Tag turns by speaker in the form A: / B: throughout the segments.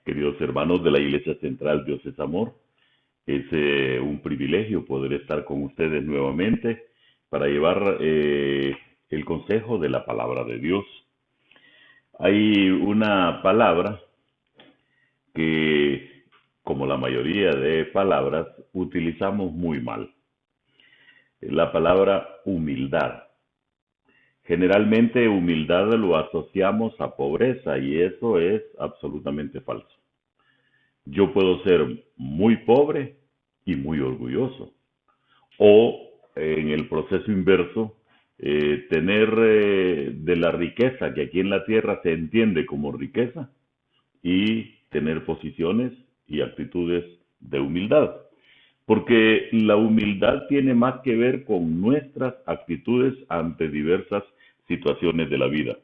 A: Queridos hermanos de la Iglesia Central, Dios es Amor. Es un privilegio poder estar con ustedes nuevamente para llevar el consejo de la palabra de Dios. Hay una palabra que, como la mayoría de palabras, utilizamos muy mal. La palabra humildad. Generalmente humildad lo asociamos a pobreza y eso es absolutamente falso. Yo puedo ser muy pobre y muy orgulloso. O en el proceso inverso, tener de la riqueza que aquí en la tierra se entiende como riqueza y tener posiciones y actitudes de humildad. Porque la humildad tiene más que ver con nuestras actitudes ante diversas situaciones de la vida.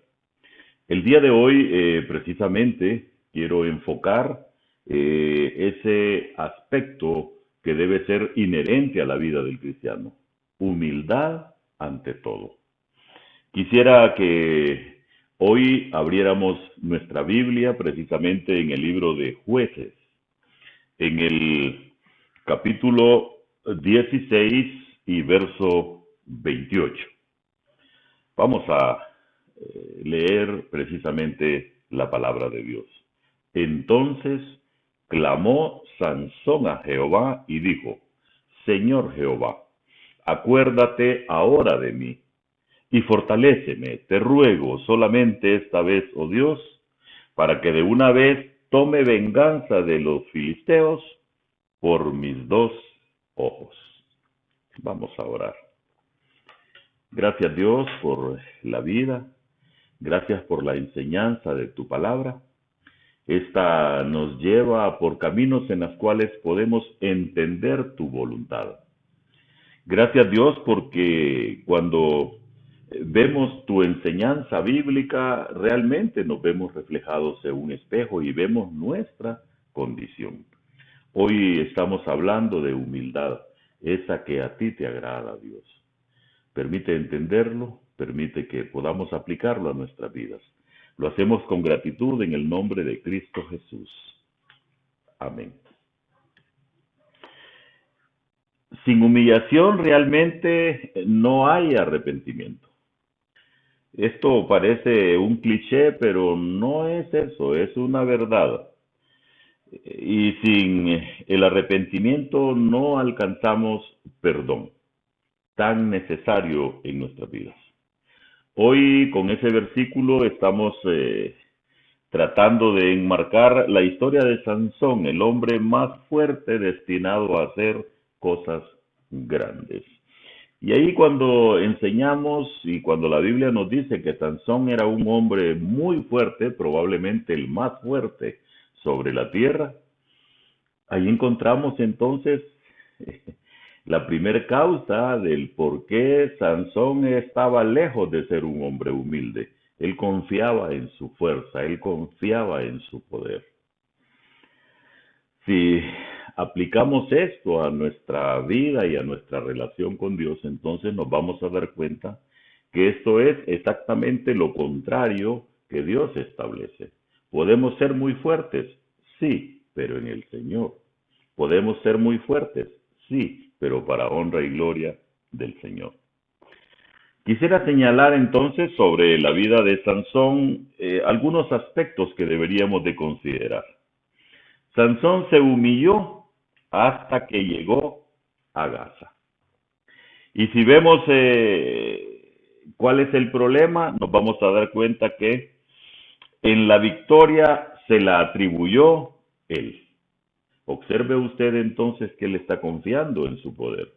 A: El día de hoy, precisamente, quiero enfocar ese aspecto que debe ser inherente a la vida del cristiano. Humildad ante todo. Quisiera que hoy abriéramos nuestra Biblia precisamente en el libro de Jueces, en el capítulo 16 y verso 28. Vamos a leer precisamente la palabra de Dios. Entonces clamó Sansón a Jehová y dijo: Señor Jehová, acuérdate ahora de mí y fortaléceme, te ruego solamente esta vez, oh Dios, para que de una vez tome venganza de los filisteos por mis dos ojos. Vamos a orar. Gracias Dios por la vida, gracias por la enseñanza de tu palabra. Esta nos lleva por caminos en los cuales podemos entender tu voluntad. Gracias Dios porque cuando vemos tu enseñanza bíblica, realmente nos vemos reflejados en un espejo y vemos nuestra condición. Hoy estamos hablando de humildad, esa que a ti te agrada, Dios. Permite entenderlo, permite que podamos aplicarlo a nuestras vidas. Lo hacemos con gratitud en el nombre de Cristo Jesús. Amén. Sin humillación realmente no hay arrepentimiento. Esto parece un cliché, pero no es eso, es una verdad. Y sin el arrepentimiento no alcanzamos perdón, tan necesario en nuestras vidas. Hoy con ese versículo estamos tratando de enmarcar la historia de Sansón, el hombre más fuerte destinado a hacer cosas grandes. Y ahí cuando enseñamos y cuando la Biblia nos dice que Sansón era un hombre muy fuerte, probablemente el más fuerte sobre la tierra, ahí encontramos entonces la primera causa del por qué Sansón estaba lejos de ser un hombre humilde. Él confiaba en su fuerza, él confiaba en su poder. Si aplicamos esto a nuestra vida y a nuestra relación con Dios, entonces nos vamos a dar cuenta que esto es exactamente lo contrario que Dios establece. ¿Podemos ser muy fuertes? Sí, pero en el Señor. ¿Podemos ser muy fuertes? Sí, pero para honra y gloria del Señor. Quisiera señalar entonces sobre la vida de Sansón algunos aspectos que deberíamos de considerar. Sansón se humilló hasta que llegó a Gaza. Y si vemos cuál es el problema, nos vamos a dar cuenta que en la victoria se la atribuyó él. Observe usted entonces que él está confiando en su poder.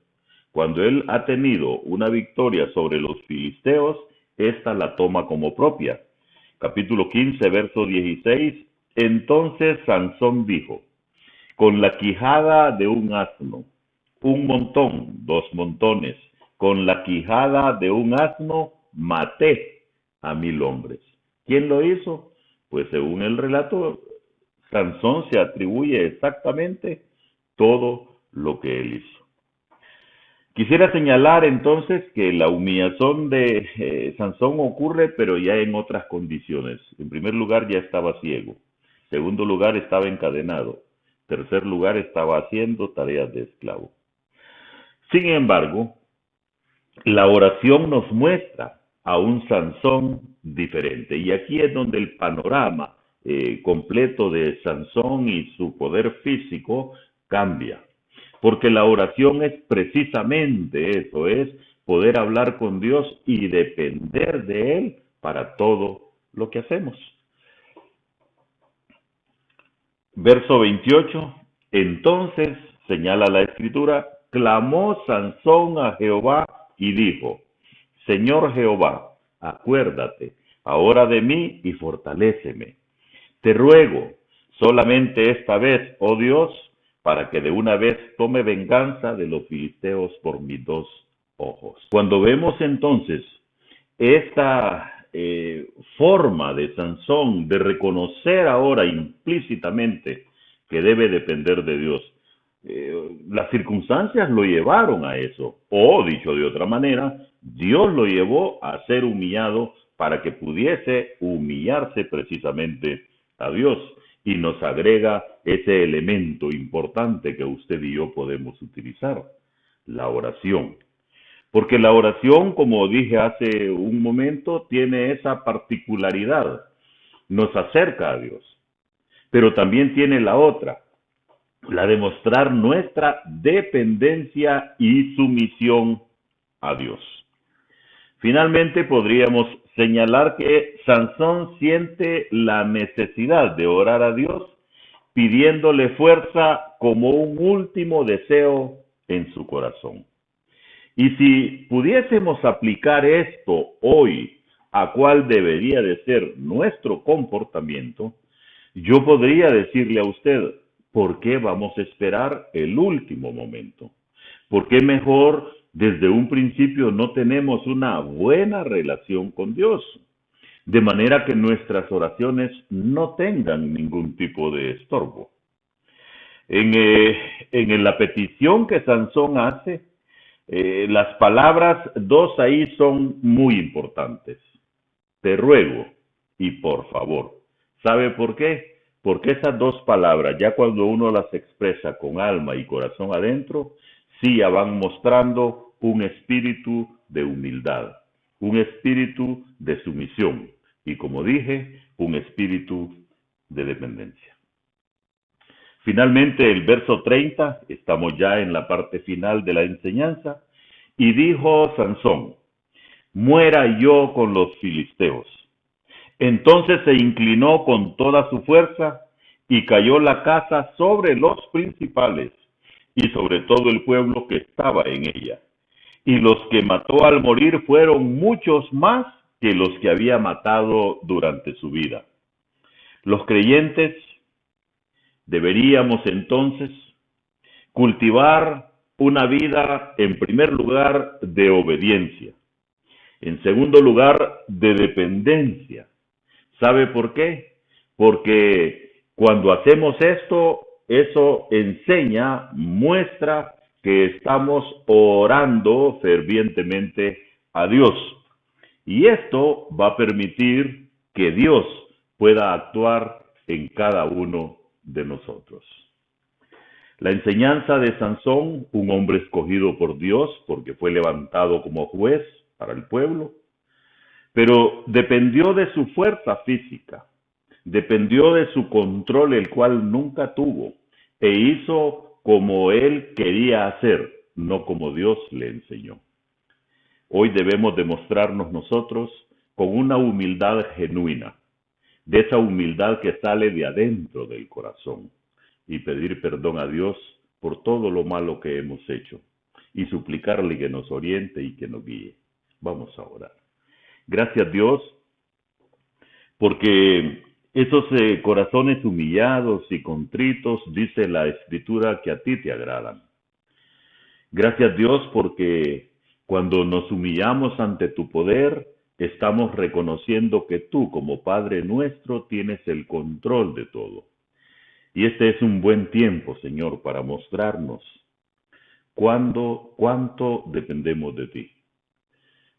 A: Cuando él ha tenido una victoria sobre los filisteos, esta la toma como propia. Capítulo 15, verso 16. Entonces Sansón dijo: con la quijada de un asno, un montón, dos montones, con la quijada de un asno maté a 1000 hombres. ¿Quién lo hizo? Pues según el relato, Sansón se atribuye exactamente todo lo que él hizo. Quisiera señalar entonces que la humillación de Sansón ocurre, pero ya en otras condiciones. En primer lugar, ya estaba ciego. Segundo lugar, estaba encadenado. Tercer lugar, estaba haciendo tareas de esclavo. Sin embargo, la oración nos muestra a un Sansón diferente. Y aquí es donde el panorama completo de Sansón y su poder físico cambia. Porque la oración es precisamente eso, es poder hablar con Dios y depender de Él para todo lo que hacemos. Verso 28. Entonces, señala la escritura, clamó Sansón a Jehová y dijo, Señor Jehová, acuérdate ahora de mí y fortaléceme. Te ruego solamente esta vez, oh Dios, para que de una vez tome venganza de los filisteos por mis dos ojos. Cuando vemos entonces esta forma de Sansón de reconocer ahora implícitamente que debe depender de Dios, las circunstancias lo llevaron a eso, o dicho de otra manera, Dios lo llevó a ser humillado para que pudiese humillarse precisamente a Dios, y nos agrega ese elemento importante que usted y yo podemos utilizar, la oración. Porque la oración, como dije hace un momento, tiene esa particularidad, nos acerca a Dios, pero también tiene la otra, la de mostrar nuestra dependencia y sumisión a Dios. Finalmente podríamos señalar que Sansón siente la necesidad de orar a Dios pidiéndole fuerza como un último deseo en su corazón. Y si pudiésemos aplicar esto hoy a cuál debería de ser nuestro comportamiento, yo podría decirle a usted, ¿por qué vamos a esperar el último momento? ¿Por qué mejor desde un principio no tenemos una buena relación con Dios? De manera que nuestras oraciones no tengan ningún tipo de estorbo. En la petición que Sansón hace, las palabras dos ahí son muy importantes. Te ruego y por favor. ¿Sabe por qué? Porque esas dos palabras, ya cuando uno las expresa con alma y corazón adentro, sí ya van mostrando un espíritu de humildad, un espíritu de sumisión y, como dije, un espíritu de dependencia. Finalmente, el verso 30, estamos ya en la parte final de la enseñanza, y dijo Sansón, muera yo con los filisteos. Entonces se inclinó con toda su fuerza y cayó la casa sobre los principales y sobre todo el pueblo que estaba en ella. Y los que mató al morir fueron muchos más que los que había matado durante su vida. Los creyentes deberíamos entonces cultivar una vida, en primer lugar, de obediencia. En segundo lugar, de dependencia. ¿Sabe por qué? Porque cuando hacemos esto, eso enseña, muestra que estamos orando fervientemente a Dios. Y esto va a permitir que Dios pueda actuar en cada uno de nosotros. La enseñanza de Sansón, un hombre escogido por Dios porque fue levantado como juez para el pueblo, pero dependió de su fuerza física, dependió de su control, el cual nunca tuvo, e hizo como él quería hacer, no como Dios le enseñó. Hoy debemos demostrarnos nosotros con una humildad genuina, de esa humildad que sale de adentro del corazón, y pedir perdón a Dios por todo lo malo que hemos hecho, y suplicarle que nos oriente y que nos guíe. Vamos a orar. Gracias Dios, porque esos corazones humillados y contritos, dice la Escritura, que a ti te agradan. Gracias Dios, porque cuando nos humillamos ante tu poder, estamos reconociendo que tú, como Padre nuestro, tienes el control de todo. Y este es un buen tiempo, Señor, para mostrarnos cuánto dependemos de ti.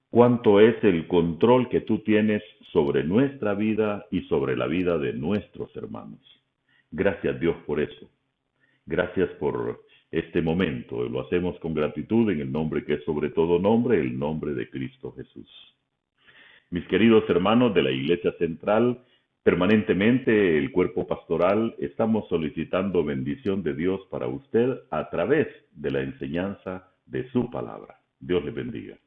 A: cuánto es el control que tú tienes sobre nuestra vida y sobre la vida de nuestros hermanos. Gracias Dios por eso. Gracias por este momento. Lo hacemos con gratitud en el nombre que es sobre todo nombre, el nombre de Cristo Jesús. Mis queridos hermanos de la Iglesia Central, permanentemente el cuerpo pastoral estamos solicitando bendición de Dios para usted a través de la enseñanza de su palabra. Dios le bendiga.